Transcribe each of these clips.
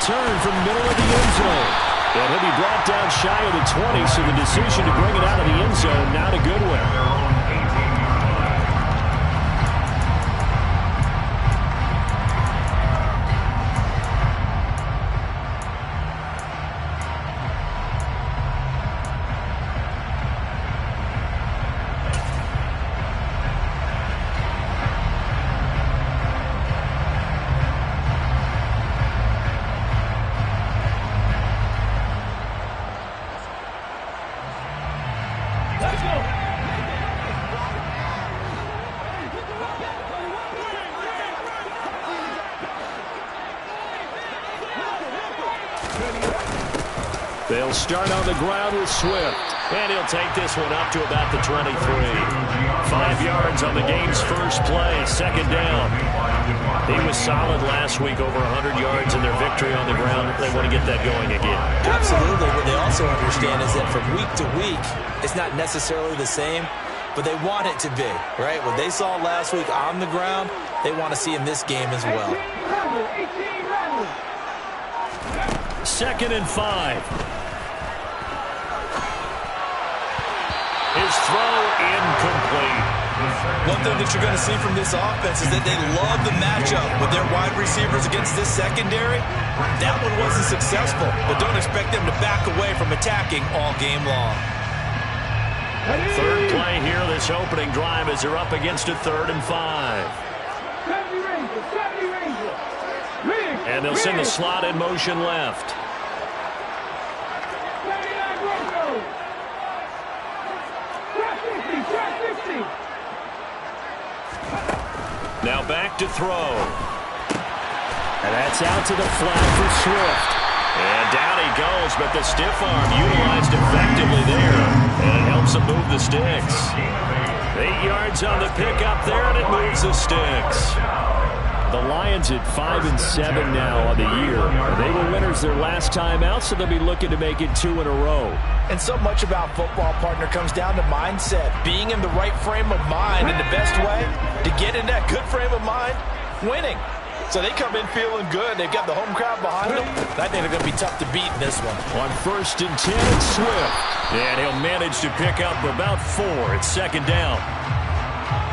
return from the middle of the end zone. And he'll be brought down shy of the 20, so the decision to bring it out of the end zone, not a good one. They'll start on the ground with Swift. And he'll take this one up to about the 23. 5 yards on the game's first play, second down. He was solid last week, over 100 yards in their victory on the ground. They want to get that going again. Absolutely. What they also understand is that from week to week, it's not necessarily the same, but they want it to be, right? What they saw last week on the ground, they want to see in this game as well. 2nd and 5. His throw incomplete. One thing that you're going to see from this offense is that they love the matchup with their wide receivers against this secondary. That one wasn't successful, but don't expect them to back away from attacking all game long. Third play here, this opening drive, as they're up against a 3rd and 5. And they'll send the slot in motion left. Now back to throw. And that's out to the flat for Swift. And down he goes, but the stiff arm utilized effectively there. And it helps him move the sticks. 8 yards on the pickup there, and it moves the sticks. The Lions at 5-7 now on the year. They were winners their last time out, so they'll be looking to make it 2 in a row. And so much about football, partner, comes down to mindset. Being in the right frame of mind, and the best way to get in that good frame of mind, winning. So they come in feeling good. They've got the home crowd behind them. I think they're going to be tough to beat in this one. On 1st and 10, it's Swift. And he'll manage to pick up about 4. It's 2nd down.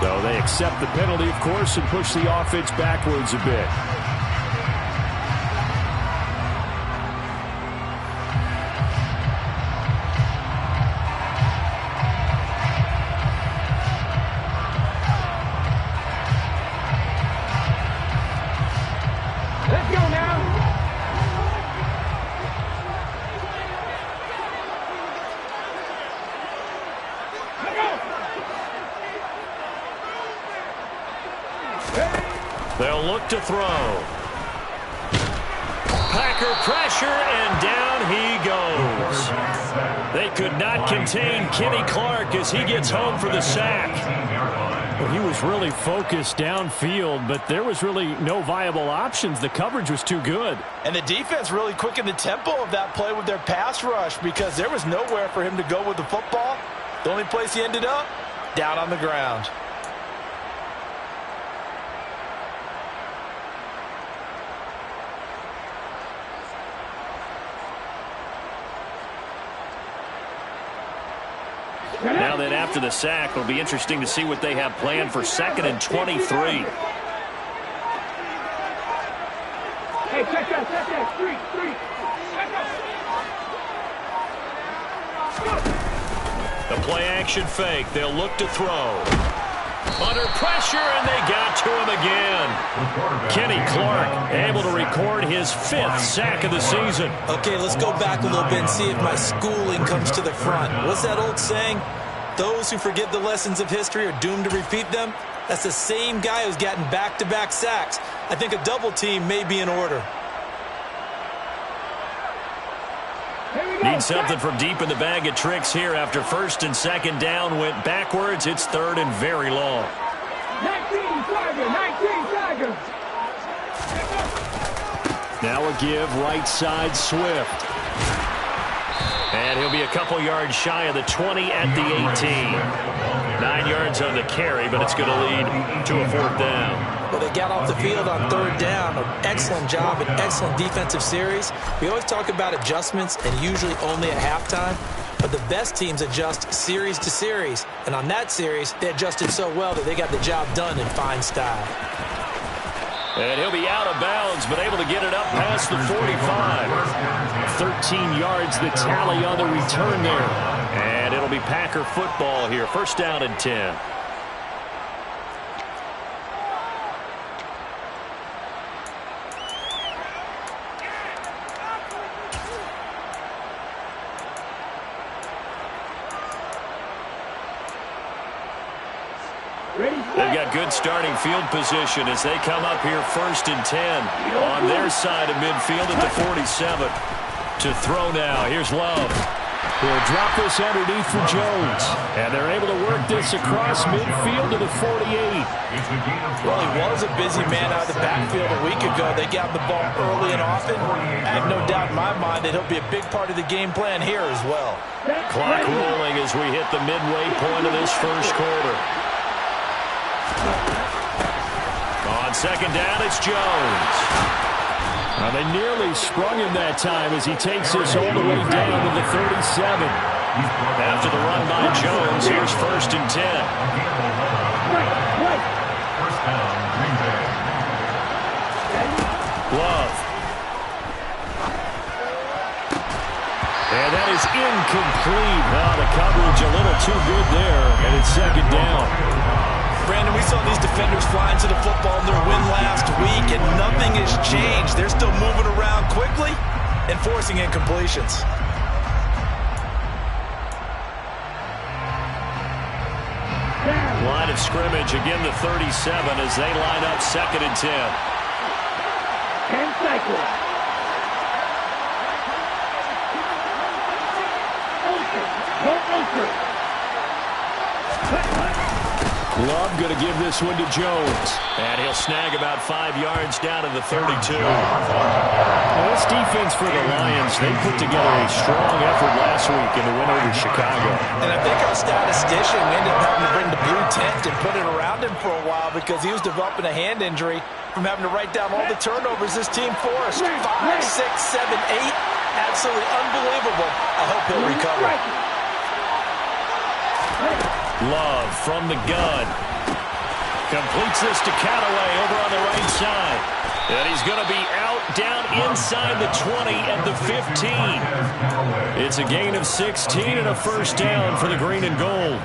Though they accept the penalty, of course, and push the offense backwards a bit. Let's go now. They'll look to throw. Packer pressure, and down he goes. They could not contain Kenny Clark as he gets home for the sack. Well, he was really focused downfield, but there was really no viable options. The coverage was too good. And the defense really quickened the tempo of that play with their pass rush because there was nowhere for him to go with the football. The only place he ended up, down on the ground. Now then, after the sack, it'll be interesting to see what they have planned for 2nd and 23. Hey, check that, street. The play-action fake. They'll look to throw. Under pressure, and they got to him again. Kenny Clark able to record his 5th sack of the season. Okay, let's go back a little bit and see if my schooling comes to the front. What's that old saying? Those who forget the lessons of history are doomed to repeat them. That's the same guy who's gotten back-to-back sacks. I think a double team may be in order. Need something from deep in the bag of tricks here after 1st and 2nd down went backwards. It's 3rd and very long. 19 Tiger. Now a give right side Swift. And he'll be a couple yards shy of the 20 at the 18. 9 yards on the carry, but it's going to lead to a 4th down. Well, they got off the field on 3rd down. An excellent job, an excellent defensive series. We always talk about adjustments and usually only at halftime. But the best teams adjust series to series. And on that series, they adjusted so well that they got the job done in fine style. And he'll be out of bounds, but able to get it up past the 45. 13 yards the tally on the return there. And it'll be Packer football here. 1st down and 10. They've got good starting field position as they come up here 1st and 10 on their side of midfield at the 47. To throw now. Here's Love. He'll drop this underneath for Jones. And they're able to work this across midfield to the 48. Well, he was a busy man out of the backfield a week ago. They got the ball early and often. I have no doubt in my mind that he'll be a big part of the game plan here as well. Clock rolling as we hit the midway point of this 1st quarter. On 2nd down, it's Jones. Now they nearly sprung him that time as he takes this all the way down to the 37. After the run by Jones, here's 1st and 10. Love. And that is incomplete. Well, the coverage a little too good there, and it's 2nd down. Brandon, we saw these defenders flying to the football in their win last week, and nothing has changed. They're still moving around quickly and forcing incompletions. Line of scrimmage, again the 37 as they line up 2nd and 10. 10 cycles. Love going to give this one to Jones. And he'll snag about 5 yards down to the 32. Well, this defense for the Lions, they put together a strong effort last week in the win over Chicago. And I think our statistician ended up having to bring the blue tent and put it around him for a while because he was developing a hand injury from having to write down all the turnovers this team forced. 5, 6, 7, 8. Absolutely unbelievable. I hope he'll recover. Love from the gun. Completes this to Callaway over on the right side. And he's going to be out down inside the 20 at the 15. It's a gain of 16 and a 1st down for the green and gold.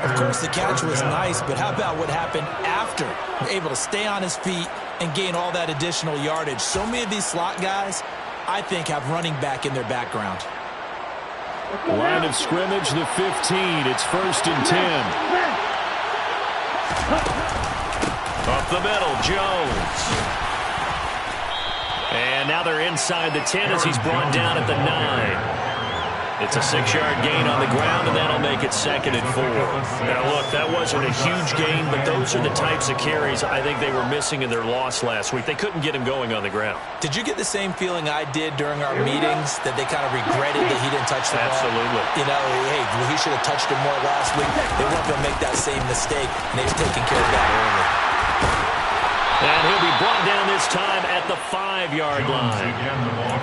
Of course, the catch was nice, but how about what happened after? Able to stay on his feet and gain all that additional yardage. So many of these slot guys, I think, have running back in their background. Line of scrimmage, the 15. It's 1st and 10. Up the middle, Jones. And now they're inside the 10 as he's brought down at the 9. It's a 6-yard gain on the ground, and that'll make it 2nd and 4. Now, look, that wasn't a huge gain, but those are the types of carries I think they were missing in their loss last week. They couldn't get him going on the ground. Did you get the same feeling I did during our meetings, that they kind of regretted that he didn't touch the ball? Absolutely. You know, hey, he should have touched it more last week. They weren't going to make that same mistake, and they've taken care of that early. And he'll be brought down this time at the 5-yard line.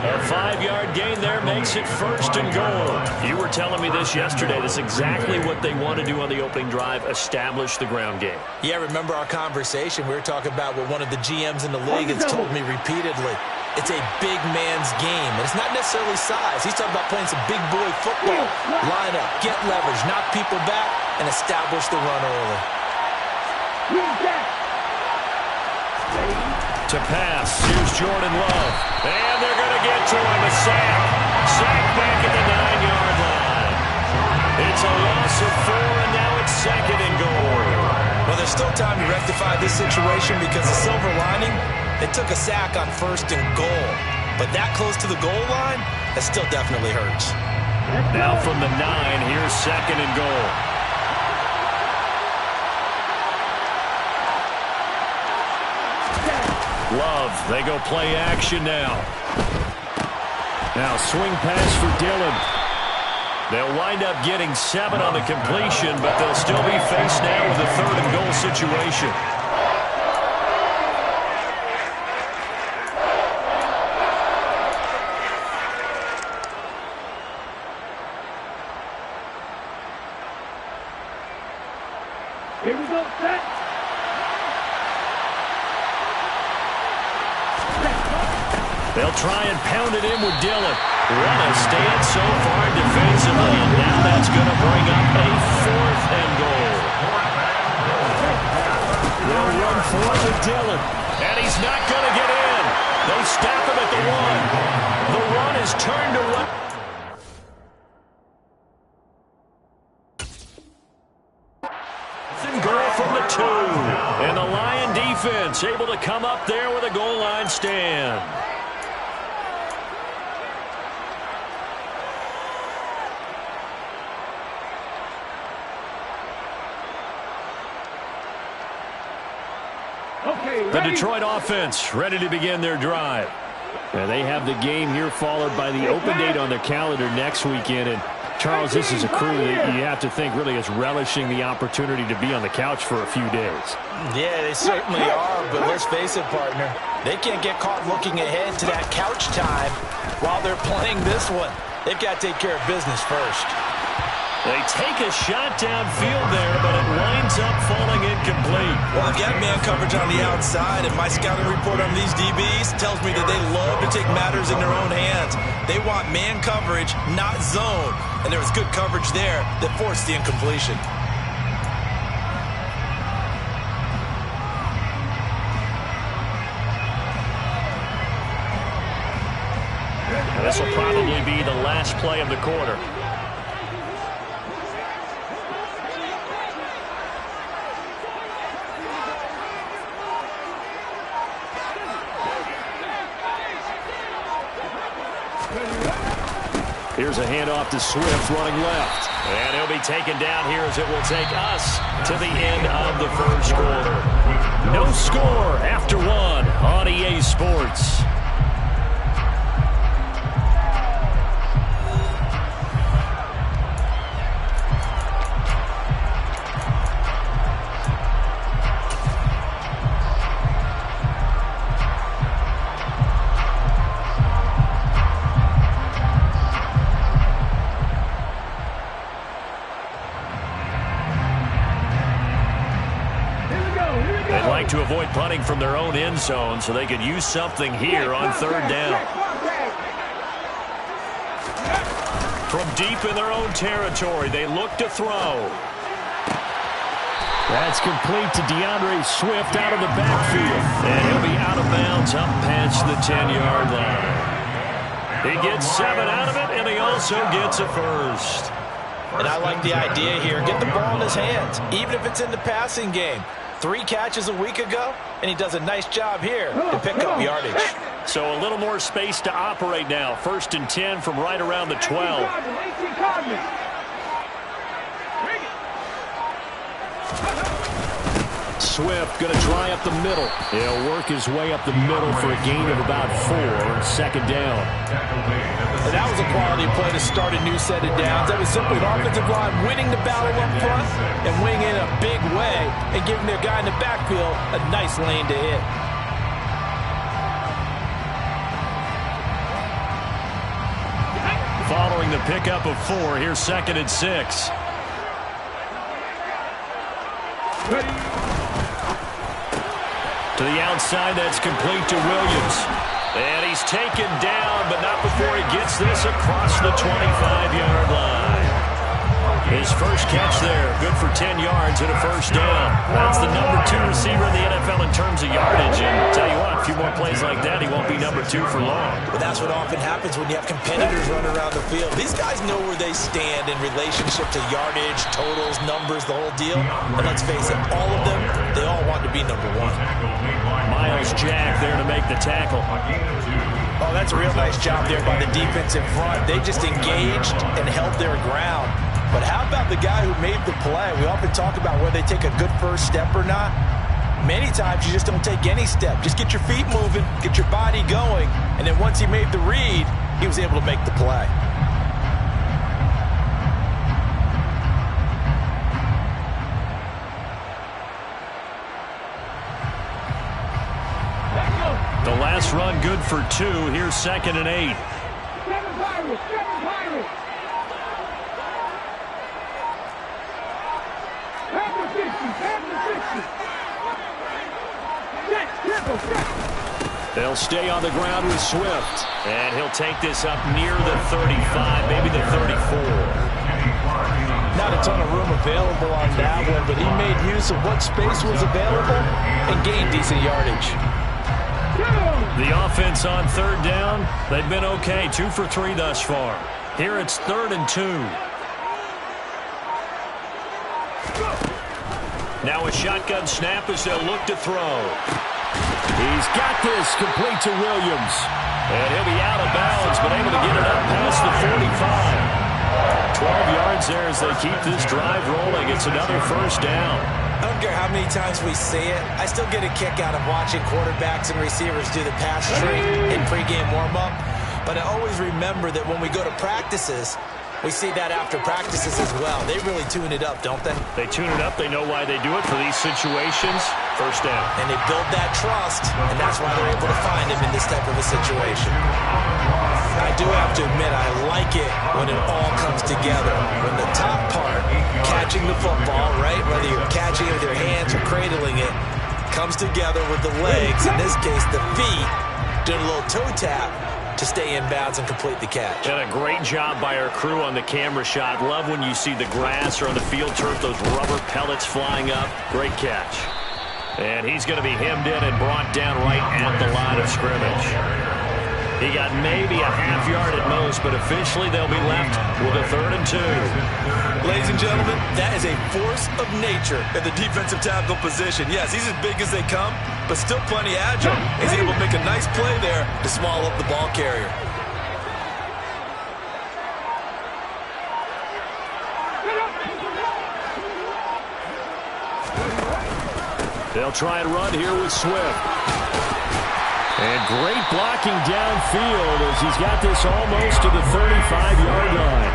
A 5-yard gain there makes it 1st and goal. You were telling me this yesterday. That's exactly what they want to do on the opening drive, establish the ground game. Yeah, remember our conversation? We were talking about what one of the GMs in the league has told me repeatedly. It's a big man's game, and it's not necessarily size. He's talking about playing some big boy football. Line up, get leverage, knock people back, and establish the run early. To pass, here's Jordan Love. And they're going to get to him, a sack. Sack back at the 9-yard line. It's a loss of 4, and now it's 2nd and goal. Well, there's still time to rectify this situation because the silver lining, they took a sack on 1st and goal. But that close to the goal line, that still definitely hurts. Now from the 9, here's 2nd and goal. Love, they go play action now. Now swing pass for Dillon. They'll wind up getting 7 on the completion, but they'll still be faced now with a 3rd and goal situation. Here we go, set. They'll try and pound it in with Dillon. What a stand so far defensively, and now that's going to bring up a 4th and goal. They'll run for it with Dillon, and he's not going to get in. They stop him at the 1. The run is turned around. Goal from the 2. And the Lion defense able to come up there with a goal line stand. Okay, The Detroit offense ready to begin their drive. And they have the game here followed by the open date on their calendar next weekend. And Charles, this is a crew that you have to think really is relishing the opportunity to be on the couch for a few days. Yeah, they certainly are, but let's face it, partner. They can't get caught looking ahead to that couch time while they're playing this one. They've got to take care of business first. They take a shot downfield there, but it winds up falling incomplete. Well, I've got man coverage on the outside, and my scouting report on these DBs tells me that they love to take matters in their own hands. They want man coverage, not zone. And there was good coverage there that forced the incompletion. This will probably be the last play of the quarter. Here's a handoff to Swift running left. And he'll be taken down here as it will take us to the end of the first quarter. No score after 1 on EA Sports. To avoid punting from their own end zone so they could use something here on 3rd down. From deep in their own territory, they look to throw. That's complete to DeAndre Swift out of the backfield. And he'll be out of bounds up past the 10-yard line. He gets 7 out of it, and he also gets a first. And I like the idea here. Get the ball in his hands, even if it's in the passing game. 3 catches a week ago, and he does a nice job here to pick up yardage. So a little more space to operate now. 1st and 10 from right around the 12. Swift going to try up the middle. He'll work his way up the middle for a gain of about 4 on 2nd down. And that was a quality play to start a new set of downs. That was simply an offensive line winning the battle up front and winning in a big way and giving their guy in the backfield a nice lane to hit. Following the pickup of 4, here's 2nd and 6. To the outside, that's complete to Williams. And he's taken down, but not before he gets this across the 25-yard line. His first catch there, good for 10 yards and a first down. That's the number 2 receiver in the NFL in terms of yardage. And tell you what, a few more plays like that, he won't be number 2 for long. But that's what often happens when you have competitors running around the field. These guys know where they stand in relationship to yardage, totals, numbers, the whole deal. And let's face it, all of them, they all want to be number 1. Miles Jack there to make the tackle. Oh, that's a real nice job there by the defense in front. They just engaged and held their ground. But how about the guy who made the play? We often talk about whether they take a good first step or not. Many times you just don't take any step. Just get your feet moving, get your body going, and then once he made the read, he was able to make the play. good for 2. Here's 2nd and 8. 7 Pirates, 7 Pirates. After 50, after 50. Set. They'll stay on the ground with Swift. And he'll take this up near the 35, maybe the 34. Not a ton of room available on that one, but he made use of what space was available and gained decent yardage. The offense on 3rd down, they've been okay. 2 for 3 thus far. Here it's 3rd and 2. Now a shotgun snap as they'll look to throw. He's got this complete to Williams. And he'll be out of bounds, but able to get it up past the 45. 12 yards there as they keep this drive rolling. It's another 1st down. I don't care how many times we see it. I still get a kick out of watching quarterbacks and receivers do the pass tree in pregame warm-up. But I always remember that when we go to practices, we see that after practices as well. They really tune it up, don't they? They tune it up. They know why they do it for these situations. 1st down. And they build that trust, and that's why they're able to find him in this type of a situation. I do have to admit, I like it when it all comes together. When the top part, catching the football, right, whether you're catching it with your hands or cradling it, comes together with the legs, in this case the feet, doing a little toe tap to stay in bounds and complete the catch. And a great job by our crew on the camera shot. Love when you see the grass or on the field turf, those rubber pellets flying up. Great catch. And he's going to be hemmed in and brought down right at the line of scrimmage. He got maybe a half yard at most, but officially they'll be left with a 3rd and 2. Ladies and gentlemen, that is a force of nature in the defensive tackle position. Yes, he's as big as they come, but still plenty agile. He's able to make a nice play there to small up the ball carrier. They'll try and run here with Swift. And great blocking downfield as he's got this almost to the 35-yard line.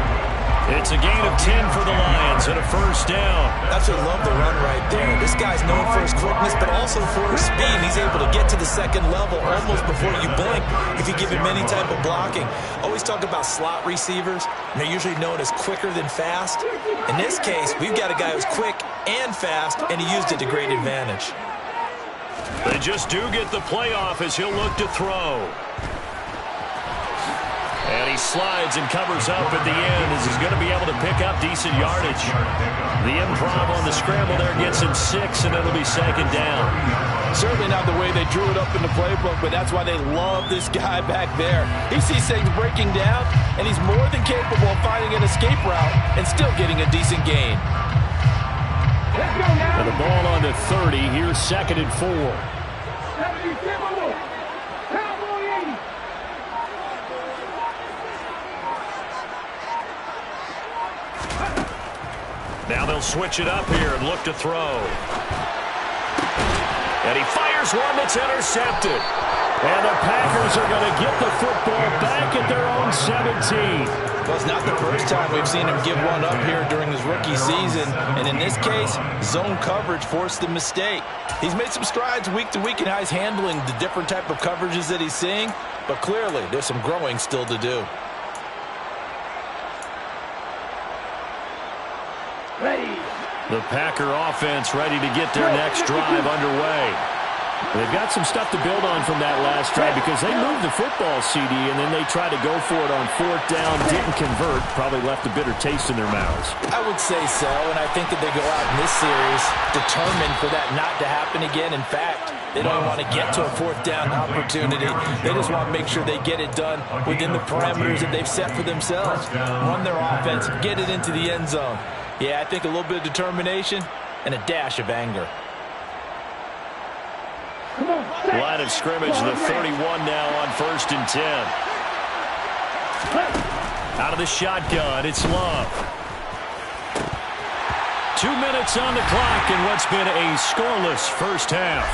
It's a gain of 10 for the Lions and a 1st down. That's what I love the run right there. This guy's known for his quickness, but also for his speed. He's able to get to the 2nd level almost before you blink if you give him any type of blocking. Always talk about slot receivers, and they're usually known as quicker than fast. In this case, we've got a guy who's quick and fast, and he used it to great advantage. They just do get the playoff as he'll look to throw. And he slides and covers up at the end as he's going to be able to pick up decent yardage. The improv on the scramble there gets him 6, and it'll be 2nd down. Certainly not the way they drew it up in the playbook, but that's why they love this guy back there. He sees things breaking down, and he's more than capable of finding an escape route and still getting a decent gain. And the ball on the 30. Here's 2nd and 4. Now they'll switch it up here and look to throw. And he fires one that's intercepted. And the Packers are going to get the football back at their own 17. Well, it's not the first time we've seen him give one up here during his rookie season. And in this case, zone coverage forced the mistake. He's made some strides week to week in how he's handling the different type of coverages that he's seeing. But clearly, there's some growing still to do. The Packer offense ready to get their next drive underway. They've got some stuff to build on from that last drive because they moved the football, CD, and then they tried to go for it on 4th down, didn't convert, probably left a bitter taste in their mouths. I would say so, and I think that they go out in this series determined for that not to happen again. In fact, they don't want to get to a 4th down opportunity. They just want to make sure they get it done within the parameters that they've set for themselves. Run their offense, get it into the end zone. Yeah, I think a little bit of determination and a dash of anger. Line of scrimmage, the 31 now on 1st and 10. Out of the shotgun, it's Love. 2 minutes on the clock in what's been a scoreless first half.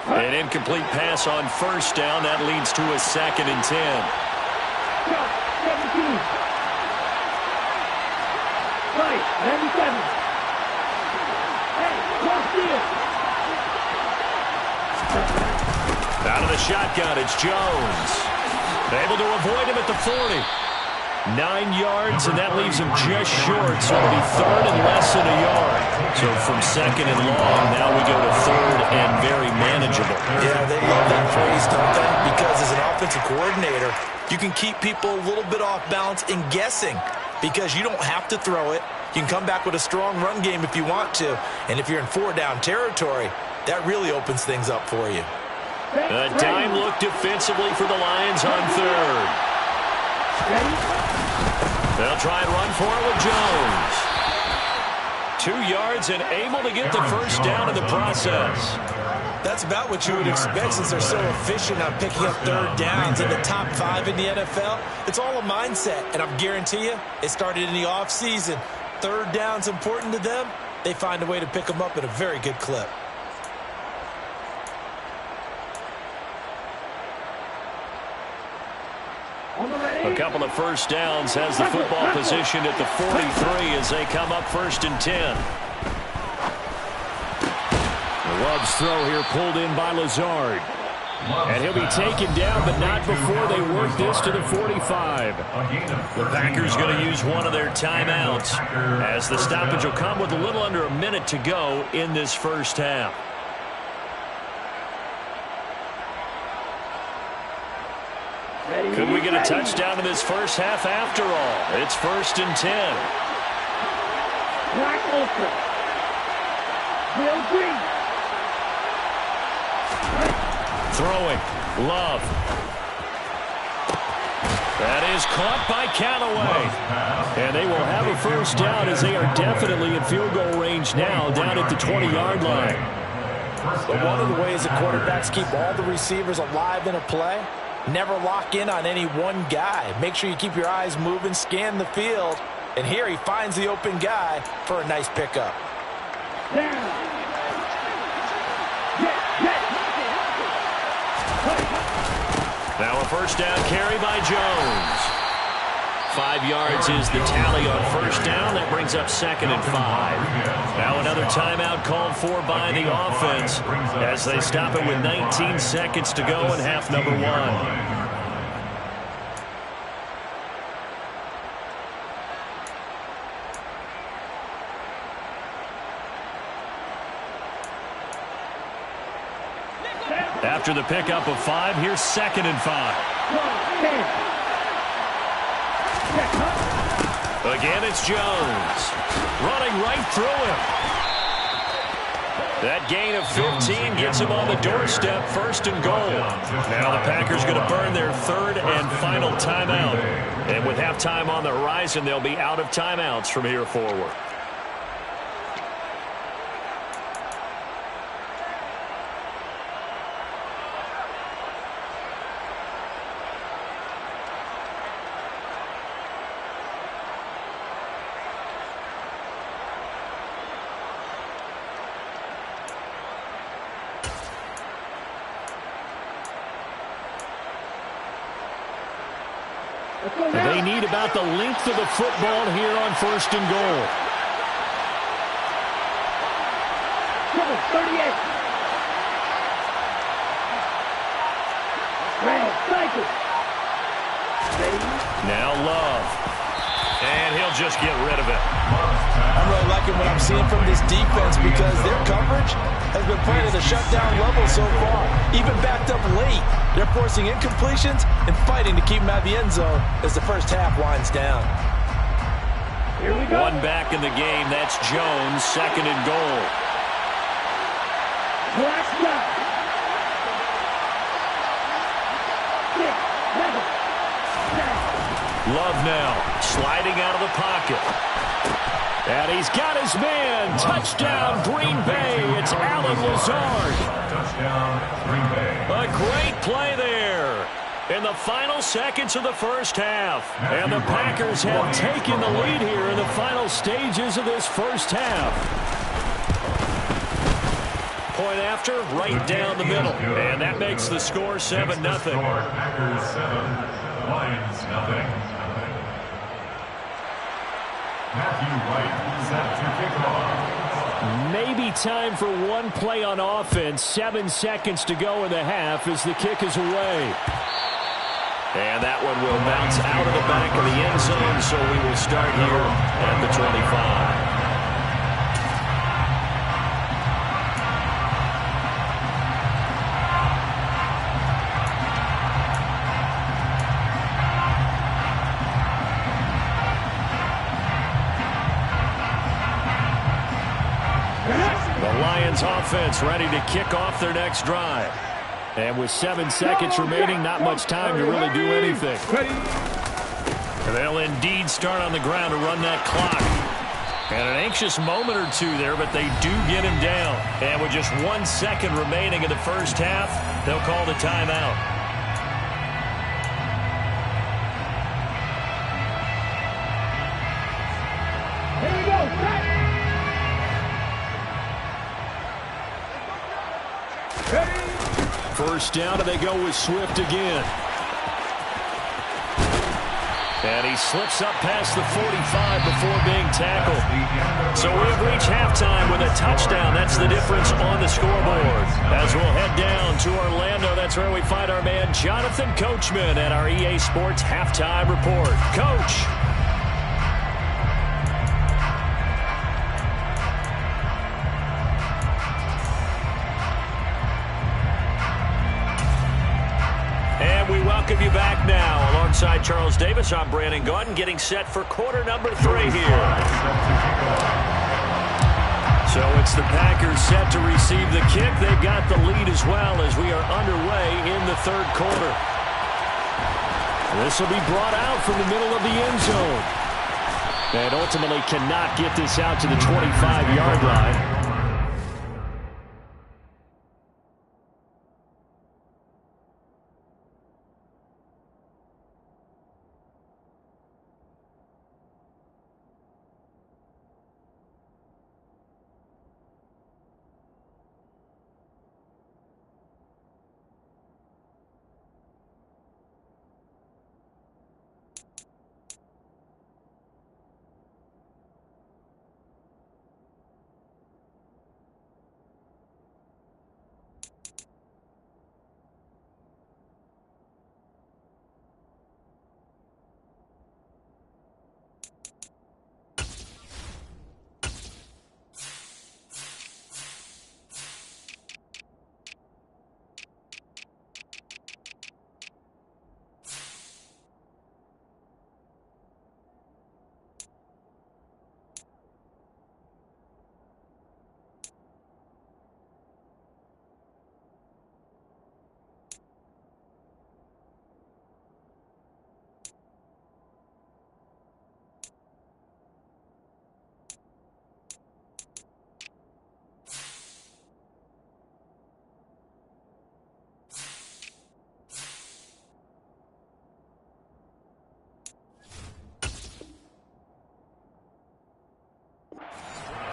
An incomplete pass on 1st down. That leads to a 2nd and 10. 97. Hey, cross field. Out of the shotgun, it's Jones. Able to avoid him at the 40. 9 yards, and that leaves him just short, so it'll be third and less than a yard. So from second and long, now we go to third and very manageable. Yeah, they love that phrase, don't they? Because as an offensive coordinator, you can keep people a little bit off balance in guessing because you don't have to throw it. You can come back with a strong run game if you want to, and if you're in 4-down territory, that really opens things up for you. A dime look defensively for the Lions on third. They'll try and run for it with Jones. 2 yards and able to get the first down in the process. That's about what you would expect since they're so efficient on picking up third downs in the top 5 in the NFL. It's all a mindset, and I guarantee you, it started in the offseason. Third down's important to them. They find a way to pick them up at a very good clip. A couple of first downs has the football position at the 43 as they come up 1st and 10. Love's throw here pulled in by Lazard. And he'll be taken down, but not before they work this to the 45. The Packers going to use one of their timeouts as the stoppage will come with a little under a minute to go in this first half. Could we get a touchdown in this first half after all? It's 1st and 10. Black Ultra. Bill Green. Throwing. Love. That is caught by Callaway. And they will have a first down as they are definitely in field goal range now down at the 20-yard line. But one of the ways that quarterbacks keep all the receivers alive in a play, never lock in on any one guy. Make sure you keep your eyes moving, scan the field. And here he finds the open guy for a nice pickup. Now a first down carry by Jones. 5 yards is the tally on first down. That brings up 2nd and 5. Now another timeout called for by the offense as they stop it with 19 seconds to go in half number 1. After the pickup of 5, here's 2nd and 5. Again, it's Jones. Running right through him. That gain of 15 gets him on the doorstep, 1st and goal. Now the Packers going to burn their 3rd and final timeout. And with halftime on the horizon, they'll be out of timeouts from here forward. They need about the length of the football here on 1st and goal. 38. Now Love. And he'll just get rid of it. I'm really liking what I'm seeing from this defense because their coverage has been playing at a shutdown level so far. Even backed up late, they're forcing incompletions and fighting to keep them out of the end zone as the first half winds down. Here we go. One back in the game. That's Jones, 2nd and goal. Black shot. 6, 7, 7. Love now, sliding out of the pocket. And he's got his man. Touchdown, Green Bay. It's Alan Lazard. A great play there in the final seconds of the first half. And the Packers have taken the lead here in the final stages of this first half. Point after, right down the middle. And that makes the score 7-0. Packers 7, Lions 0. Maybe time for one play on offense. 7 seconds to go in the half as the kick is away. And that one will bounce out of the back of the end zone, so we will start here at the 25. Offense ready to kick off their next drive. And with 7 seconds remaining, not much time to really do anything. They'll indeed start on the ground to run that clock. And an anxious moment or two there, but they do get him down. And with just 1 second remaining in the first half, they'll call the timeout. Here we go, set. First down, and they go with Swift again. And he slips up past the 45 before being tackled. So we have reached halftime with a touchdown. That's the difference on the scoreboard. As we'll head down to Orlando, that's where we find our man Jonathan Coachman at our EA Sports Halftime Report. Coach. Welcome you back now. Alongside Charles Davis, I'm Brandon Gaudin, getting set for quarter number 3 here. So it's the Packers set to receive the kick. They've got the lead as well as we are underway in the third quarter. This will be brought out from the middle of the end zone. And ultimately cannot get this out to the 25-yard line.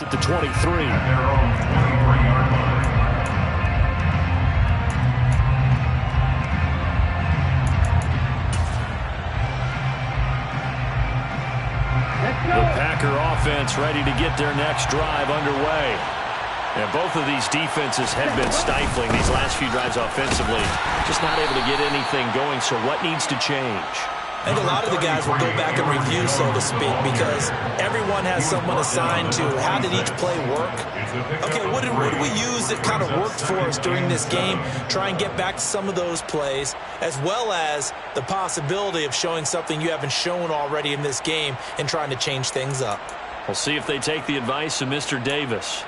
At the 23. The Packer offense ready to get their next drive underway. And both of these defenses have been stifling these last few drives offensively. Just not able to get anything going, so what needs to change? I think a lot of the guys will go back and review, so to speak, because everyone has someone assigned to how did each play work. Okay, what did we use that kind of worked for us during this game? Try and get back to some of those plays, as well as the possibility of showing something you haven't shown already in this game and trying to change things up. We'll see if they take the advice of Mr. Davis.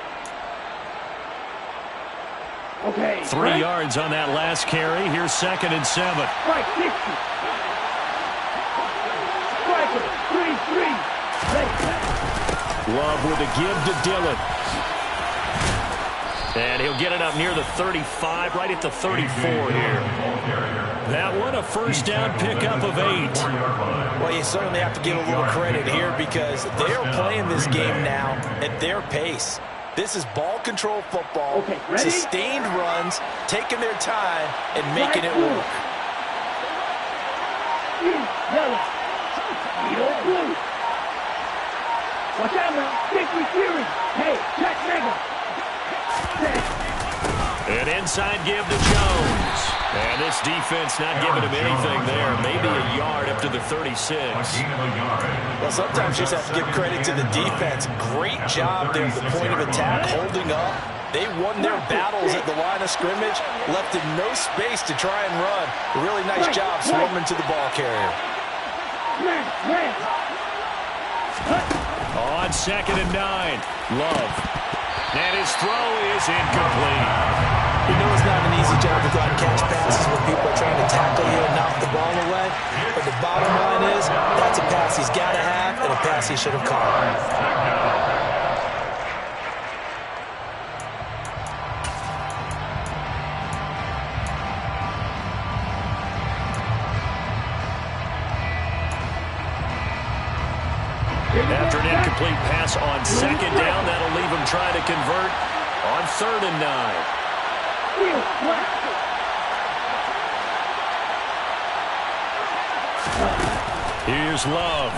Okay. 3 yards on that last carry. Here's 2nd and 7. Strike 60. Striker, 3-3. Love with a give to Dillon. And he'll get it up near the 35, right at the 34 here. That one, a first down pickup of 8. Well, you certainly have to give a little credit here because they are playing this game now at their pace. This is ball control football, sustained runs, taking their time, and making it work. Yellow. Blue. Watch out, man. Stick with Fury. Hey, check nigga. An inside give to Jones. And this defense not giving him anything there. Maybe a yard up to the 36. Well, sometimes you just have to give credit to the defense. Great job there at the point of attack, holding up. They won their battles at the line of scrimmage, left in no space to try and run. A really nice job swarming to the ball carrier. On 2nd and 9, Love. And his throw is incomplete. You know it's not an easy job to go out and catch passes when people are trying to tackle you and knock the ball away. But the bottom line is, that's a pass he's got to have and a pass he should have caught. After an incomplete pass on 2nd down, that'll leave him trying to convert on 3rd and 9. Here's Love.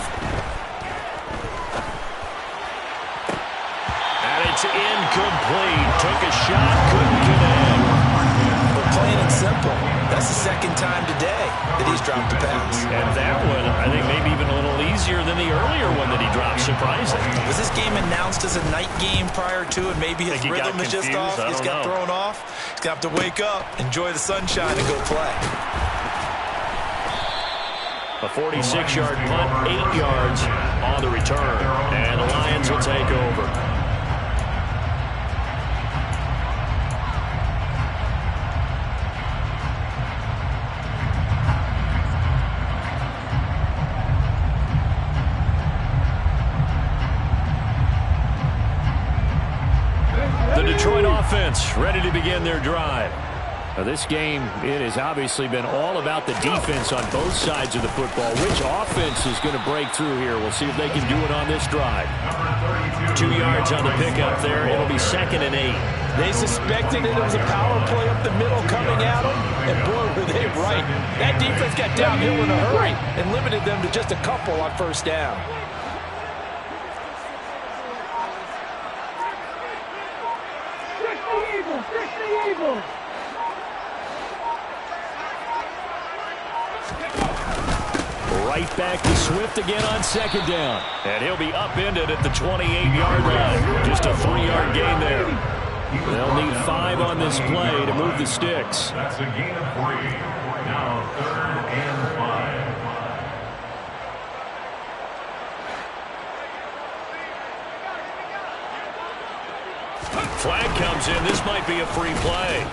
And it's incomplete. Took a shot, couldn't connect. But plain and simple, that's the 2nd time today that he's dropped the pass. And that one, I think, maybe even a little easier than the earlier one that he dropped, surprising. Was this game announced as a night game prior to, and maybe his rhythm is just off? He's got thrown off. He's got to wake up, enjoy the sunshine, and go play. A 46-yard punt, 8 yards on the return. And the Lions will take over. The Detroit offense ready to begin their drive. Now this game, it has obviously been all about the defense on both sides of the football. Which offense is going to break through here? We'll see if they can do it on this drive. 2 yards on the pickup there. It'll be 2nd and 8. They suspected it was a power play up the middle coming at them, and boy, were they right. That defense got downhill in a hurry and limited them to just a couple on 1st down. Right back to Swift again on 2nd down. And he'll be upended at the 28-yard line. Just a 3-yard gain there. They'll need 5 on this play to move the sticks. That's a gain of 3. Now 3rd and 5. Flag comes in. This might be a free play.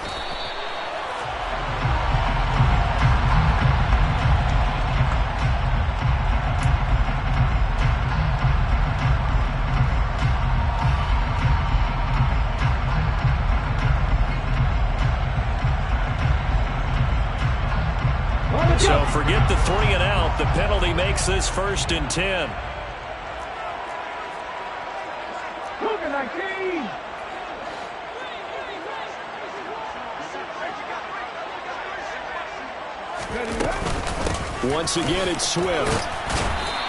So forget the 3 and out. The penalty makes this 1st and 10. Once again, it's Swift.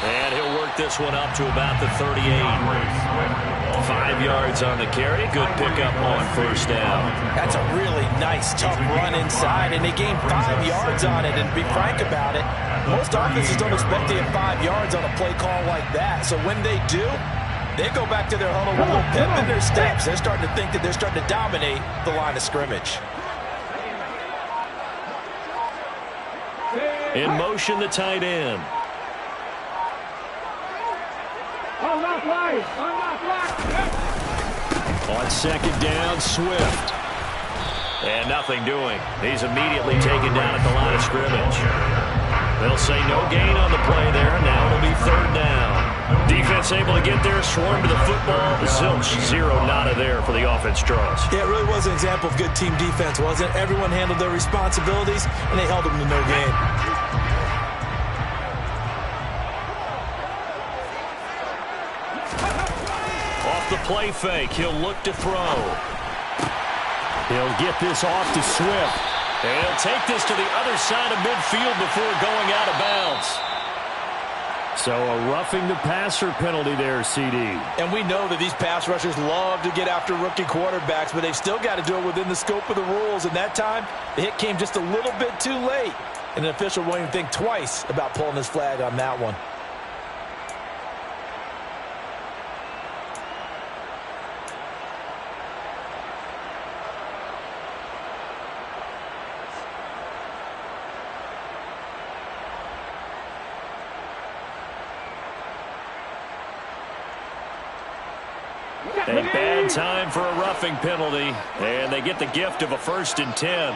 And he'll work this one up to about the 38. 5 yards on the carry. Good pickup on 1st down. That's a really nice, tough run inside, and they gained 5 yards on it. And to be frank about it, most offenses don't expect to get 5 yards on a play call like that. So when they do, they go back to their huddle with a little pep in their steps. They're starting to think that they're starting to dominate the line of scrimmage. In motion, the tight end. On 2nd down, Swift. And nothing doing. He's immediately taken down at the line of scrimmage. They'll say no gain on the play there. Now it'll be 3rd down. Defense able to get there, swarm to the football. Zilch, 0 nada there for the offense draws. Yeah, it really was an example of good team defense, wasn't it? Everyone handled their responsibilities, and they held them to no gain. Off the play fake, he'll look to throw. He'll get this off to Swift. And he'll take this to the other side of midfield before going out of bounds. So a roughing the passer penalty there, CD. And we know that these pass rushers love to get after rookie quarterbacks, but they've still got to do it within the scope of the rules. And that time, the hit came just a little bit too late. And an official won't even think twice about pulling his flag on that one. A bad time for a roughing penalty, and they get the gift of a 1st and 10.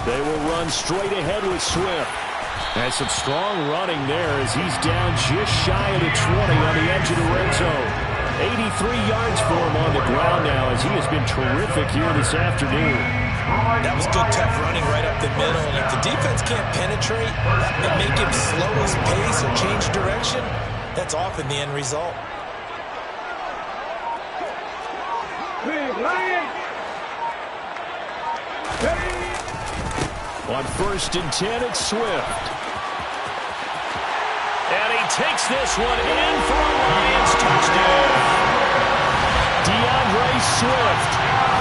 They will run straight ahead with Swift. And some strong running there as he's down just shy of the 20 on the edge of the red zone. 83 yards for him on the ground now as he has been terrific here this afternoon. That was good, tough running right up the middle. And if the defense can't penetrate and make him slow his pace or change direction, that's often the end result. On 1st and 10, it's Swift. And he takes this one in for a Lions touchdown. DeAndre Swift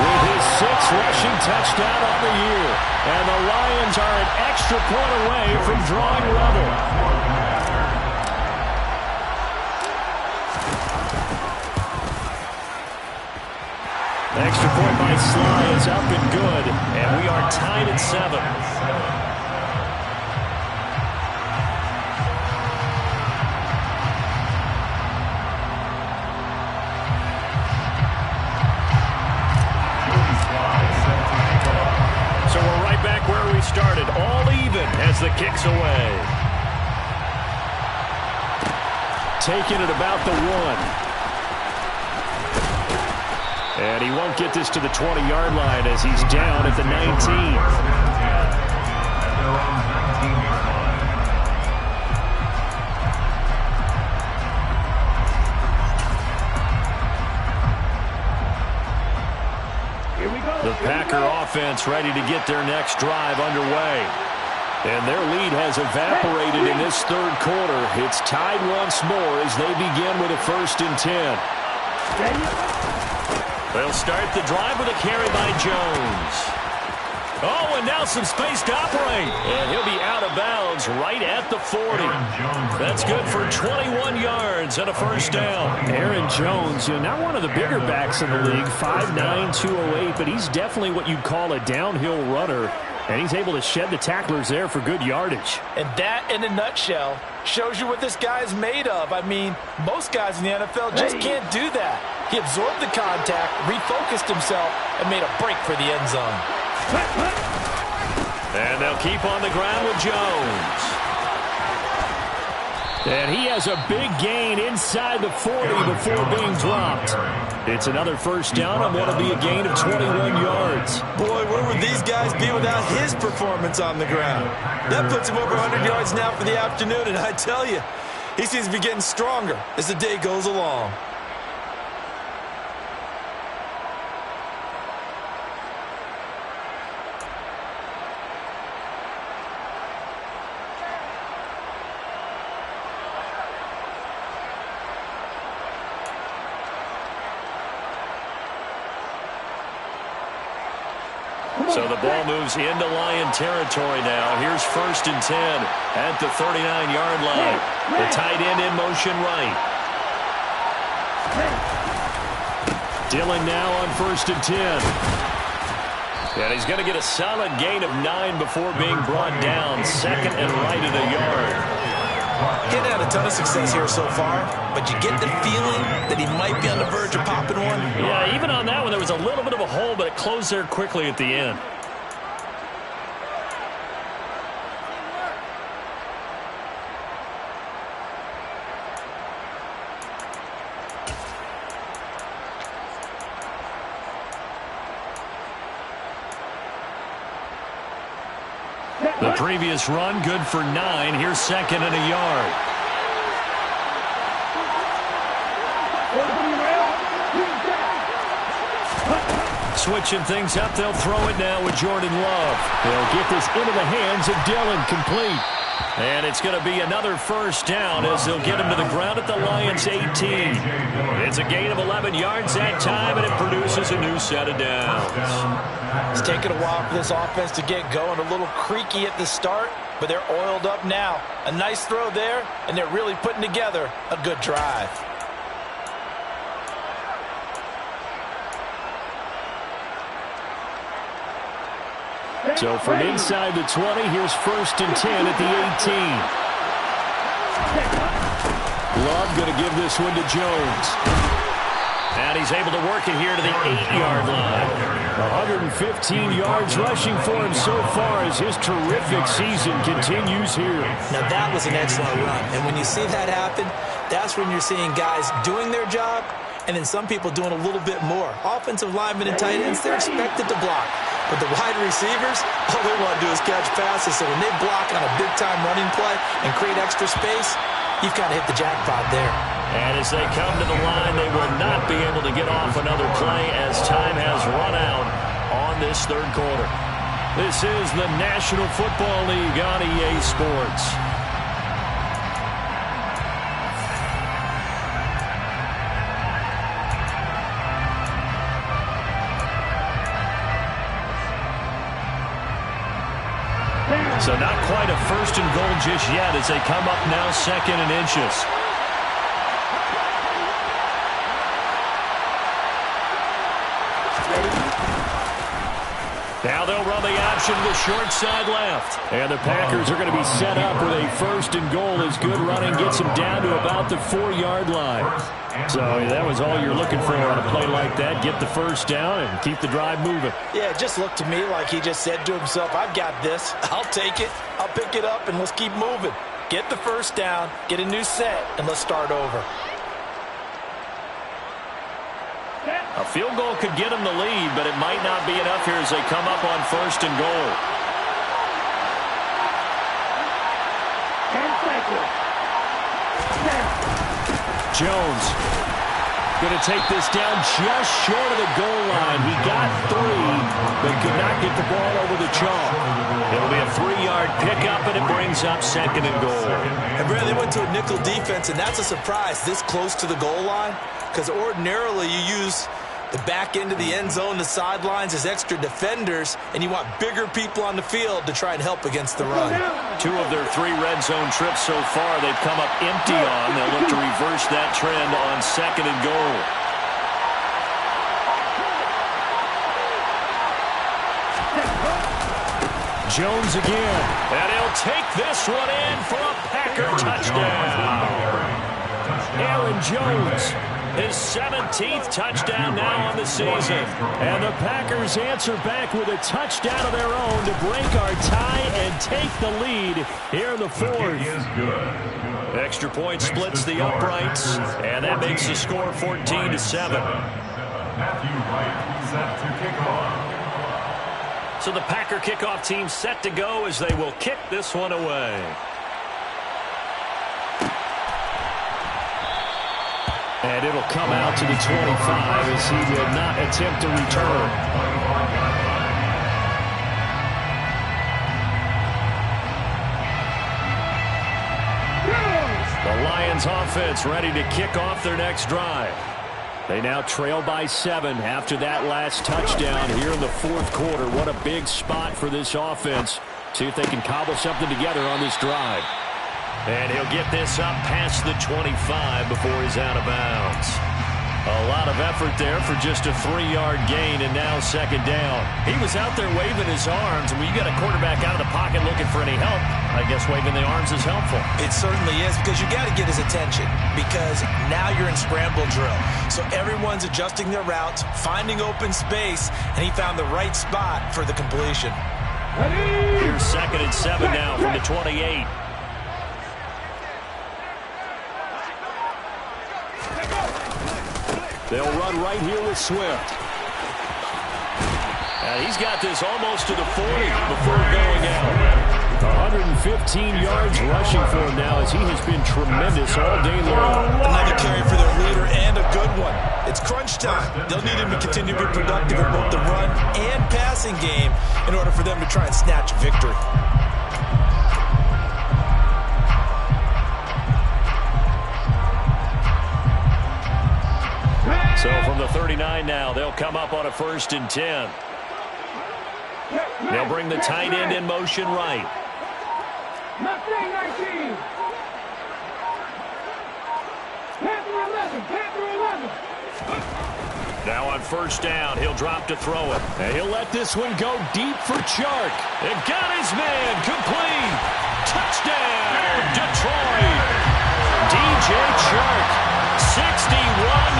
with his 6th rushing touchdown on the year. And the Lions are an extra point away from drawing level. Extra point by Sly is up and good. And we are tied at 7. Started all even as the kick's away. Taking it about the 1. And he won't get this to the 20-yard line as he's down at the 19. The Packer offense ready to get their next drive underway. And their lead has evaporated in this 3rd quarter. It's tied once more as they begin with a 1st and 10. They'll start the drive with a carry by Jones. Oh, and now some space to operate. And he'll be out of bounds right at the 40. That's good for 21 yards and a 1st down. Aaron Jones, not one of the bigger backs in the league, 5'9", 208, but he's definitely what you'd call a downhill runner. And he's able to shed the tacklers there for good yardage. And that, in a nutshell, shows you what this guy is made of. I mean, most guys in the NFL just can't do that. He absorbed the contact, refocused himself, and made a break for the end zone. And they'll keep on the ground with Jones. And he has a big gain inside the 40 before being dropped. It's another 1st down and what will be a gain of 21 yards. Boy, where would these guys be without his performance on the ground? That puts him over 100 yards now for the afternoon, and I tell you, he seems to be getting stronger as the day goes along. So the ball moves into Lion territory now. Here's 1st and 10 at the 39-yard line. The tight end in motion right. Dillon now on 1st and 10. And he's going to get a solid gain of 9 before being brought down. 2nd and right at a yard. He hasn't had a ton of success here so far, but you get the feeling that he might be on the verge of popping one. Yeah, even on that one, there was a little bit of a hole, but it closed there quickly at the end. The previous run, good for 9. Here's 2nd and a yard. switching things up. They'll throw it now with Jordan Love. They'll get this into the hands of Dillon, complete. And it's going to be another first down as they'll get him to the ground at the Lions' 18. It's a gain of 11 yards that time, and it produces a new set of downs. It's taken a while for this offense to get going. A little creaky at the start, but they're oiled up now. A nice throw there, and they're really putting together a good drive. So from inside the 20, here's 1st and 10 at the 18. Love going to give this one to Jones. And he's able to work it here to the 8-yard line. 115 yards rushing for him so far as his terrific season continues here. Now that was an excellent run. And when you see that happen, that's when you're seeing guys doing their job and then some people doing a little bit more. Offensive linemen and tight ends, they're expected to block. But the wide receivers, all they want to do is catch passes. So when they block on a big-time running play and create extra space, you've kind of hit the jackpot there. And as they come to the line, they will not be able to get off another play as time has run out on this third quarter. This is the National Football League on EA Sports. So not quite a 1st and goal just yet as they come up now 2nd and inches. Now they'll run the option to the short side left. And the Packers are going to be set up with a 1st and goal as good running gets them down to about the 4-yard line. So that was all you're looking for on a play like that. Get the first down and keep the drive moving. Yeah, it just looked to me like he just said to himself, I've got this. I'll take it. I'll pick it up, and let's keep moving. Get the first down, get a new set, and let's start over. A field goal could get them the lead, but it might not be enough here as they come up on 1st and goal. 10 seconds. 10. Jones going to take this down just short of the goal line. He got 3, but could not get the ball over the chalk. It'll be a 3-yard pickup, and it brings up 2nd and goal. And Brad, they went to a nickel defense, and that's a surprise this close to the goal line, because ordinarily you use the back end of the end zone, the sidelines as extra defenders, and you want bigger people on the field to try and help against the run. 2 of their 3 red zone trips so far they've come up empty on. They'll look to reverse that trend on 2nd and goal. Jones again. And he'll take this one in for a Packer touchdown. Aaron Jones. His 17th touchdown now on the season. And the Packers answer back with a touchdown of their own to break our tie and take the lead here in the 4th. Extra point splits the uprights, and that makes the score 14-7. So the Packer kickoff team set to go as they will kick this one away. And it'll come out to the 25 as he will not attempt to return. The Lions offense ready to kick off their next drive. They now trail by 7 after that last touchdown here in the 4th quarter. What a big spot for this offense. See if they can cobble something together on this drive. And he'll get this up past the 25 before he's out of bounds. A lot of effort there for just a 3-yard gain, and now 2nd down. He was out there waving his arms, and when you got a quarterback out of the pocket looking for any help, I guess waving the arms is helpful. It certainly is, because you got to get his attention, because now you're in scramble drill. So everyone's adjusting their routes, finding open space, and he found the right spot for the completion. Here's 2nd and 7 now from the 28. They'll run right here with Swift. And he's got this almost to the 40 before going out. 115 yards rushing for him now as he has been tremendous all day long. Another carry for their leader and a good one. It's crunch time. They'll need him to continue to be productive in both the run passing game in order for them to try and snatch a victory. So from the 39 now, they'll come up on a 1st and 10. They'll bring the tight end in motion right. Mustang 19. Panther 11. Panther 11. Now on 1st down, he'll drop to throw it. And he'll let this one go deep for Chark. And got his man complete. Touchdown, Detroit. DJ Chark, 61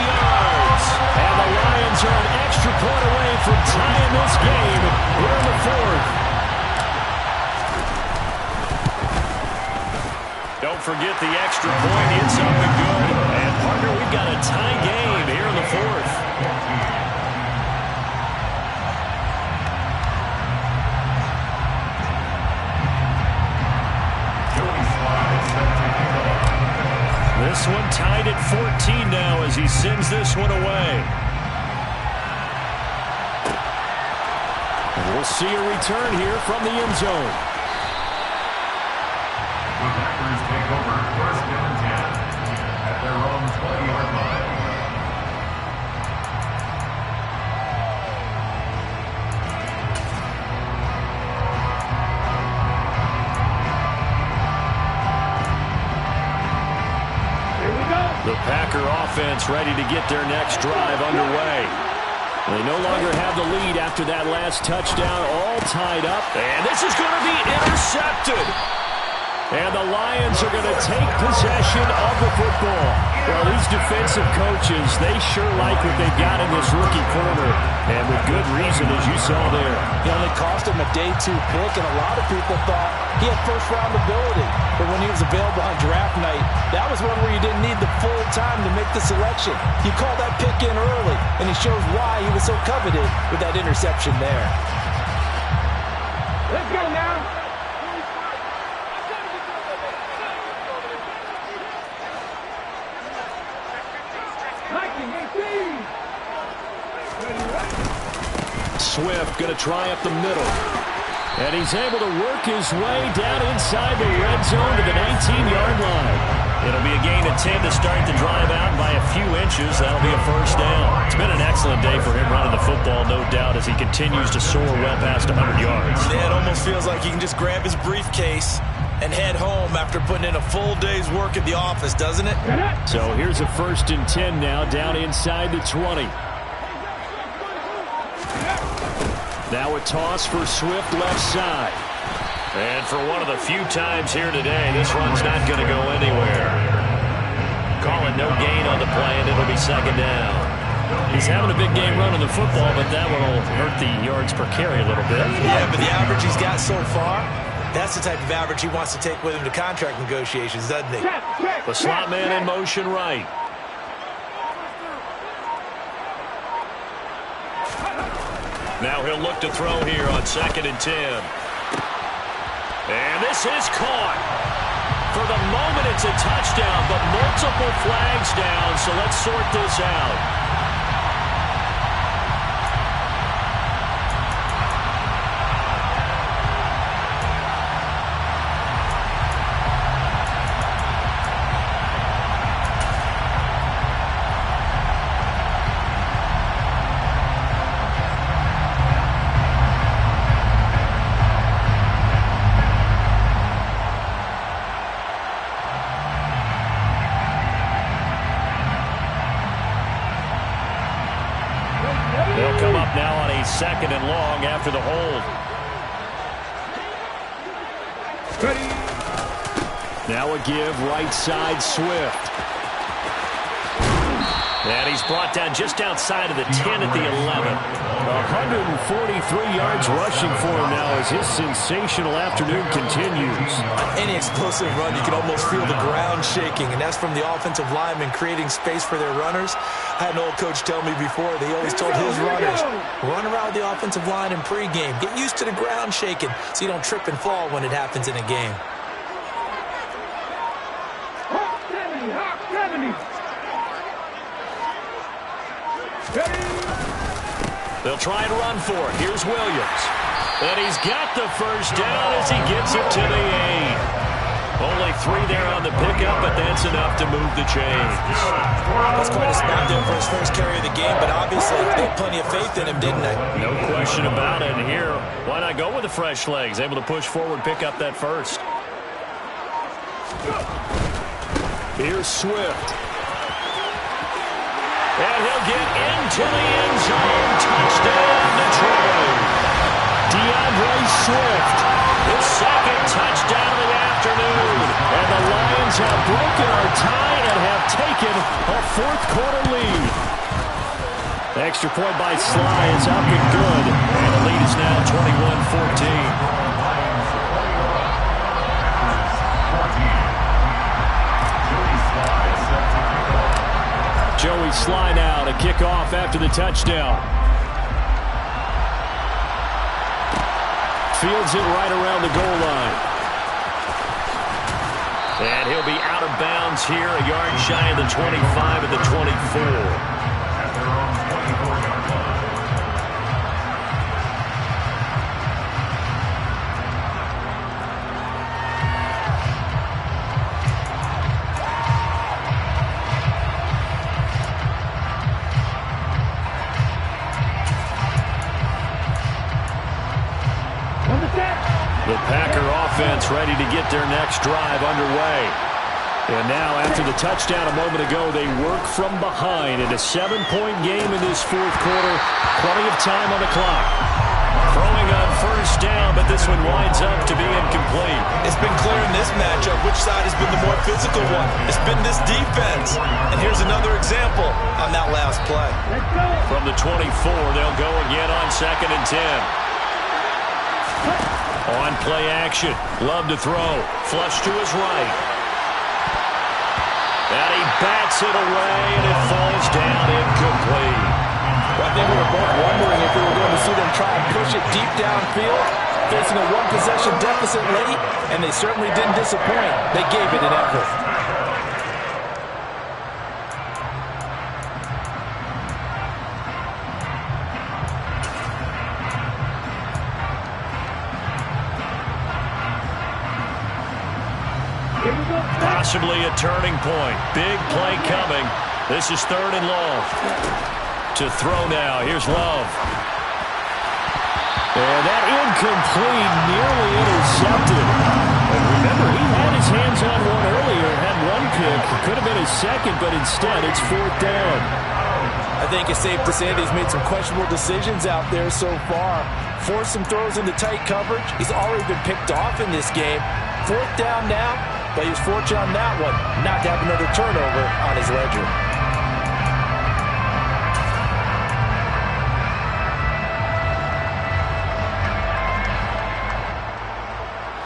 yards. And the Lions are an extra point away from tying this game here in the 4th. Don't forget the extra point hit something good. And, partner, we've got a tie game here in the 4th. This one tied at 14 now as he sends this one away. And we'll see a return here from the end zone. The Packers take over 1st and 10 at their own 20-yard line. The Packer offense ready to get their next drive underway. They no longer have the lead after that last touchdown, all tied up. And this is going to be intercepted. And the Lions are going to take possession of the football. Well, these defensive coaches, they sure like what they've got in this rookie corner. And with good reason, as you saw there. It only cost him a day 2 pick, and a lot of people thought he had first-round ability. But when he was available on draft night, that was one where you didn't need the full time to make the selection. You call that pick in early, and he shows why he was so coveted with that interception there. Let's go now. Swift going to try up the middle. And he's able to work his way down inside the red zone to the 19-yard line. It'll be a gain of 10 to start the drive out by a few inches. That'll be a 1st down. It's been an excellent day for him running the football, no doubt, as he continues to soar well past 100 yards. Yeah, it almost feels like he can just grab his briefcase and head home after putting in a full day's work at the office, doesn't it? So here's a 1st and 10 now, down inside the 20. Now a toss for Swift left side. And for one of the few times here today, this run's not going to go anywhere. Calling no gain on the play, and it'll be 2nd down. He's having a big game running the football, but that one will hurt the yards per carry a little bit. Yeah, but the average he's got so far, that's the type of average he wants to take with him to contract negotiations, doesn't he? The slot man in motion right. Now he'll look to throw here on 2nd and 10. And this is caught. For the moment, it's a touchdown, but multiple flags down, so let's sort this out. They'll come up now on a 2nd and long after the hold. Now a give right side Swift. And he's brought down just outside of the 10 at the 11. 143 yards rushing for him now as his sensational afternoon continues. On any explosive run, you can almost feel the ground shaking, and that's from the offensive linemen creating space for their runners. I had an old coach tell me before, they always told his runners, run around the offensive line in pregame. Get used to the ground shaking so you don't trip and fall when it happens in a game. Hawk 70, Hawk 70. They'll try and run for it. Here's Williams. And he's got the first down as he gets it to the 8. Only 3 there on the pickup, but that's enough to move the chains. That's quite a spot there for his first carry of the game, but obviously they had plenty of faith in him, didn't they? No question about it. And here, why not go with the fresh legs? Able to push forward, pick up that first. Here's Swift. And he'll get into the end zone. Touchdown, Detroit. DeAndre Swift, his second touchdown of the afternoon. And the Lions have broken our tie and have taken a fourth-quarter lead. The extra point by Sly is up and good. And the lead is now 21-14. Joey Sly now to kick off after the touchdown. Fields it right around the goal line. And he'll be out of bounds here, a yard shy of the 25 at the 24. At their own 24-yard line. The Packer offense ready to get their next drive underway. And now, after the touchdown a moment ago, they work from behind in a 7-point game in this fourth quarter. Plenty of time on the clock. Throwing on first down, but this one winds up to be incomplete. It's been clear in this matchup which side has been the more physical one. It's been this defense. And here's another example on that last play. From the 24, they'll go again on 2nd and 10. On play action. Love to throw. Flush to his right. And he bats it away, and it falls down incomplete. Well, I think we were both wondering if we were going to see them try and push it deep downfield, facing a one-possession deficit late, and they certainly didn't disappoint. They gave it an effort. Possibly a turning point. Big play coming. This is 3rd and long. To throw now. Here's Love. And that incomplete, nearly intercepted. And remember, he had his hands on one earlier, had one pick. Could have been his second, but instead it's 4th down. I think it's safe to say that he's made some questionable decisions out there so far. Forced some throws into tight coverage. He's already been picked off in this game. 4th down now. But he was fortunate on that one, not to have another turnover on his ledger.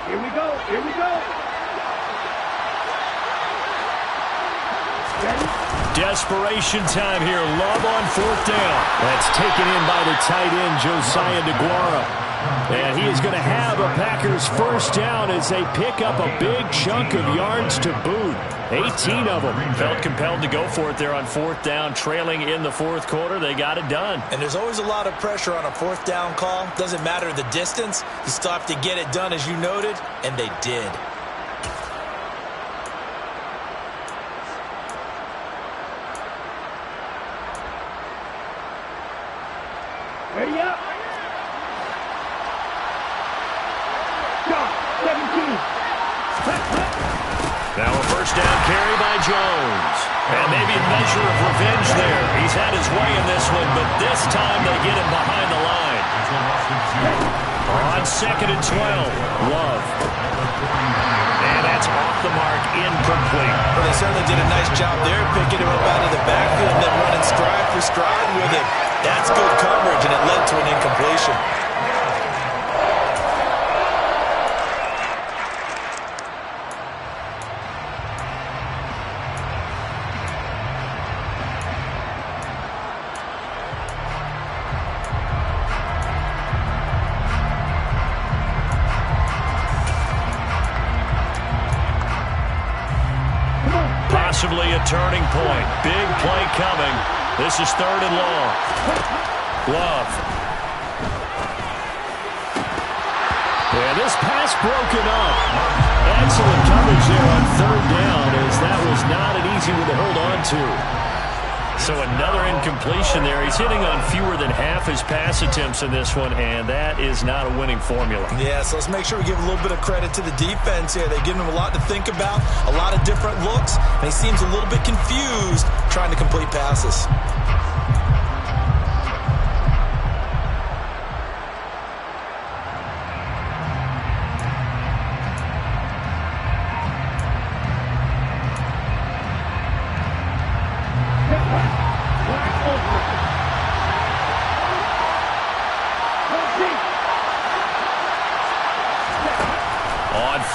Here we go. Here we go. Ready? Desperation time here. Love on 4th down. That's taken in by the tight end, Josiah DeGuara. And he is going to have a Packers first down as they pick up a big chunk of yards to boot. 18 of them. Felt compelled to go for it there on 4th down, trailing in the 4th quarter. They got it done. And there's always a lot of pressure on a 4th down call. Doesn't matter the distance. You still have to get it done, as you noted, and they did. Ready up. Stop. 17. Now a first down carry by Jones. And maybe a measure of revenge there. He's had his way in this one, but this time they get him behind the line. On 2nd and 12, Love. And that's off the mark, incomplete. Well, they certainly did a nice job there, picking him up out of the backfield and then running stride for stride with it. That's good coverage, and it led to an incompletion. Possibly a turning point. Big play coming. This is 3rd and long. Love. And this pass broken up. Excellent coverage there on third down, as that was not an easy one to hold on to. So another incompletion there. He's hitting on fewer than half his pass attempts in this one, and that is not a winning formula. Yeah, so let's make sure we give a little bit of credit to the defense here. They're giving him a lot to think about, a lot of different looks, and he seems a little bit confused trying to complete passes.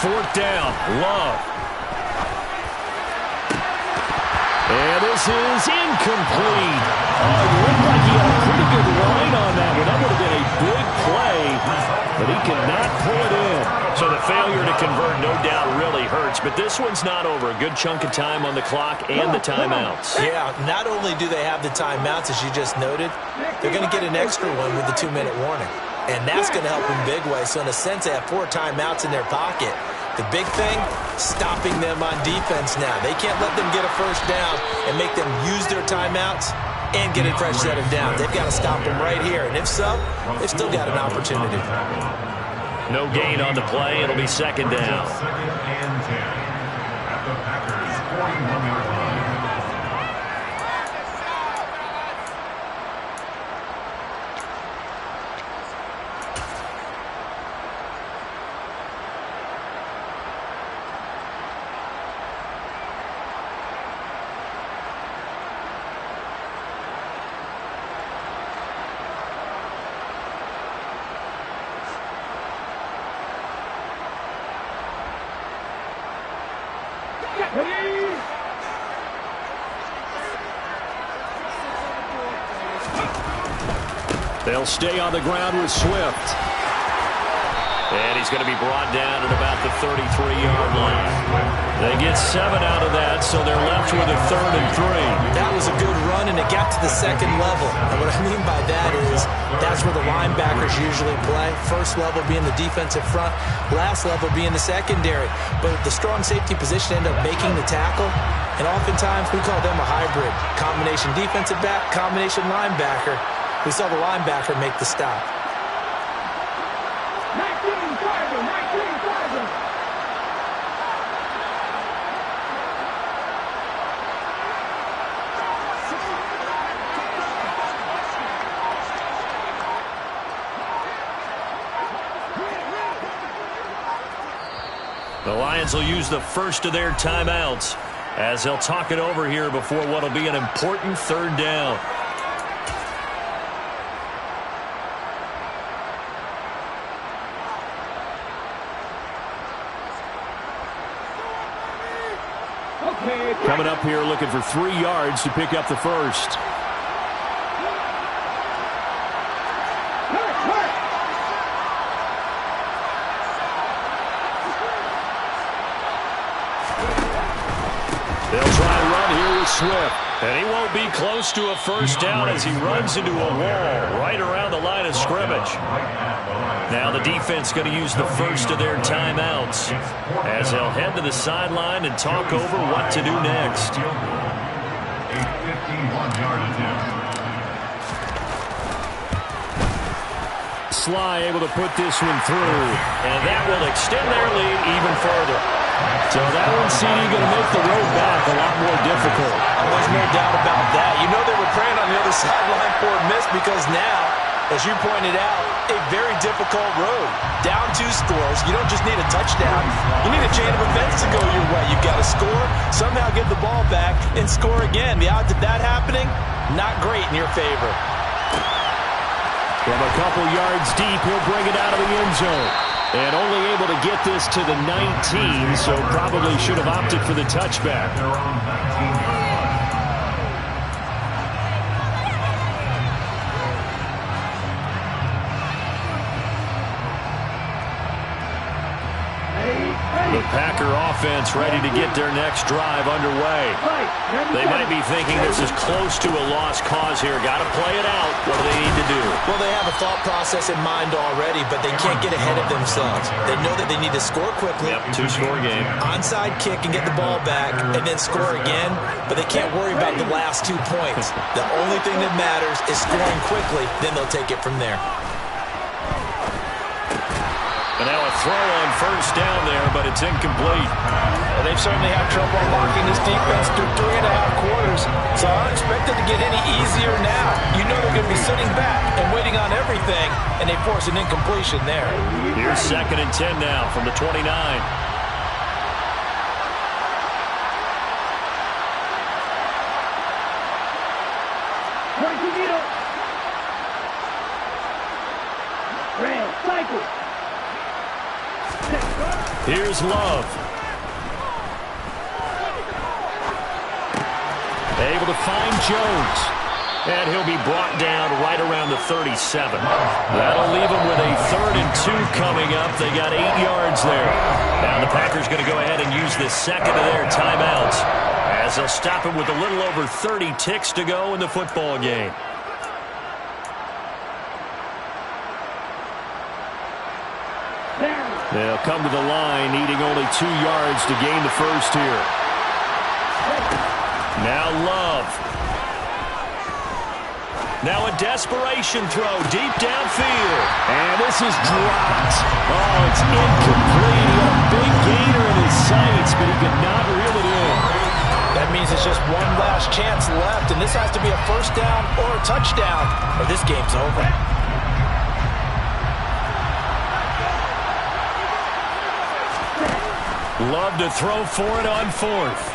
Fourth down, Love. And this is incomplete. It looked like he had a pretty good line on that one. That would have been a big play, but he could not pull it in. So the failure to convert no doubt really hurts, but this one's not over. A good chunk of time on the clock and the timeouts. Yeah, not only do they have the timeouts, as you just noted, they're going to get an extra one with the 2-minute warning. And that's going to help in big way. So in a sense, they have 4 timeouts in their pocket. The big thing, stopping them on defense now. They can't let them get a first down and make them use their timeouts and get a fresh set of down. They've got to stop them right here. And if so, they've still got an opportunity. No gain on the play. It'll be second down. Second and 10 at the Packers' 41-yard line. They'll stay on the ground with Swift. And he's going to be brought down at about the 33-yard line. They get 7 out of that, so they're left with a 3rd and 3. That was a good run, and it got to the second level. And what I mean by that is that's where the linebackers usually play. First level being the defensive front, last level being the secondary. But the strong safety position ended up making the tackle, and oftentimes we call them a hybrid. Combination defensive back, combination linebacker. We saw the linebacker make the stop. The Lions will use the first of their timeouts as they'll talk it over here before what will be an important 3rd down. Coming up here looking for 3 yards to pick up the first. They'll try to run here with Swift. And he won't be close to a first down as he runs into a wall right around the line of scrimmage. Now the defense going to use the first of their timeouts as they'll head to the sideline and talk over what to do next. A 51-yard attempt. Sly able to put this one through, and that will extend their lead even further. So that one, CD, going to make the road back a lot more difficult. There's no doubt about that. You know they were praying on the other sideline for a miss because now, as you pointed out, a very difficult road. Down 2 scores. You don't just need a touchdown. You need a chain of events to go your way. You've got to score, somehow get the ball back, and score again. The odds of that happening, not great in your favor. From a couple yards deep, he'll bring it out of the end zone. And only able to get this to the 19, so probably should have opted for the touchback. Packer offense ready to get their next drive underway. They might be thinking this is close to a lost cause here. Got to play it out. What do they need to do? Well, they have a thought process in mind already, but they can't get ahead of themselves. They know that they need to score quickly. Yep, two-score game. Onside kick and get the ball back, and then score again, but they can't worry about the last 2 points. The only thing that matters is scoring quickly, then they'll take it from there. And now a throw on first down there, but it's incomplete. Well, they've certainly had trouble unlocking this defense through 3.5 quarters, so I don't expect it to get any easier now. You know they're going to be sitting back and waiting on everything, and they force an incompletion there. Here's 2nd and 10 now from the 29. Here's Love. Able to find Jones. And he'll be brought down right around the 37. That'll leave him with a 3rd and 2 coming up. They got 8 yards there. Now the Packers going to go ahead and use the second of their timeouts, as they'll stop him with a little over 30 ticks to go in the football game. They'll come to the line, needing only 2 yards to gain the first here. Now Love. Now a desperation throw deep downfield. And this is dropped. Oh, it's incomplete. He had a big gainer in his sights, but he could not reel it in. That means it's just one last chance left, and this has to be a first down or a touchdown, or this game's over. Love to throw for it on 4th.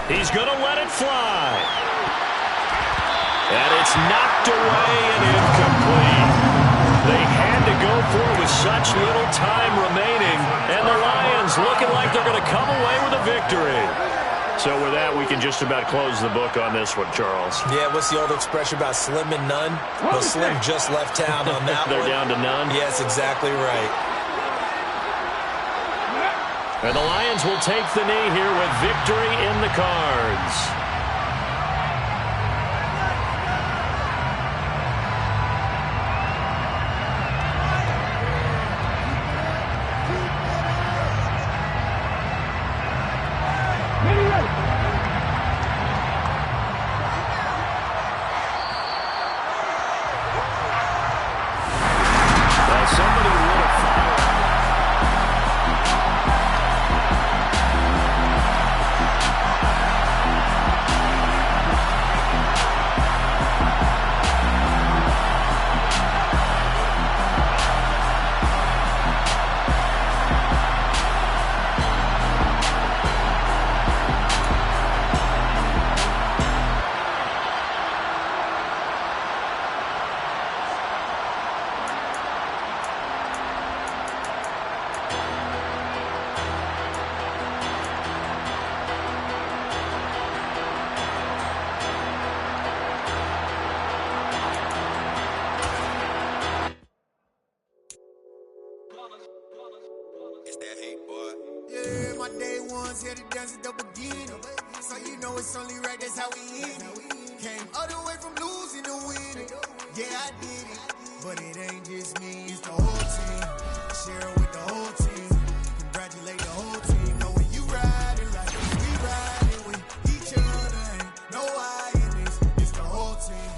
He's going to let it fly. And it's knocked away and incomplete. They had to go for it with such little time remaining, and the Lions looking like they're going to come away with a victory. So with that, we can just about close the book on this one, Charles. Yeah, what's the old expression about slim and none? Well, Slim just left town on that They're one. down to none? Yes, exactly right. And the Lions will take the knee here with victory in the cards. Here to dance at the beginning, so you know it's only right, that's how we end it. Came all the way from losing to winning. Yeah, I did it, but it ain't just me, it's the whole team. Share it with the whole team. Congratulate the whole team. Know when you riding like we riding with each other, ain't no I in this. It's the whole team.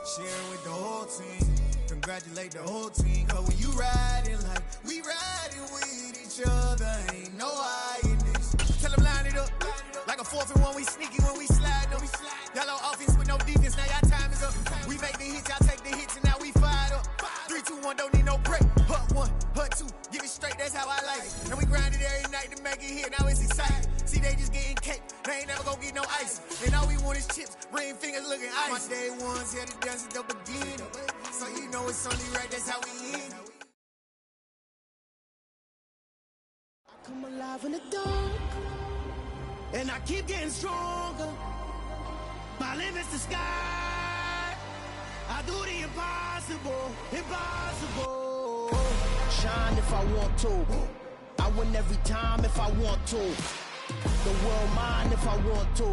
Share it with the whole team. Congratulate the whole team. Cause when you riding like we riding with each other, ain't no I in this. Tell them line it up. Like a 4th and 1, we sneaky when we slide them. Y'all on offense with no defense, now y'all time is up. We make the hits, y'all take the hits, and now we fired up. 3, 2, 1, don't need no break. Hut 1, hut 2, give it straight, that's how I like it. And we grind it every night to make it here, now it's exciting. See, they just getting cake, they ain't never gonna get no ice. And all we want is chips, ring fingers looking ice. My day ones here to dance at the beginning. So you know it's only right, that's how we end. Come alive in the dark, and I keep getting stronger. My limit's the sky. I do the impossible, impossible. Shine if I want to, I win every time if I want to. The world mine if I want to.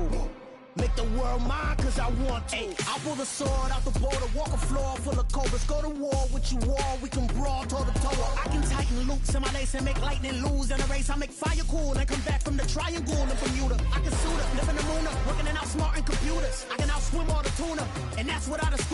Make the world mine cause I want to. I pull the sword out the border, walk a floor full of cobras. Go to war with you all, we can brawl toe to toe. I can tighten loops in my lace and make lightning lose in a race. I make fire cool and come back from the triangle in Bermuda. I can suit up, live in the moon, working and outsmarting computers. I can outswim all the tuna, and that's without a school.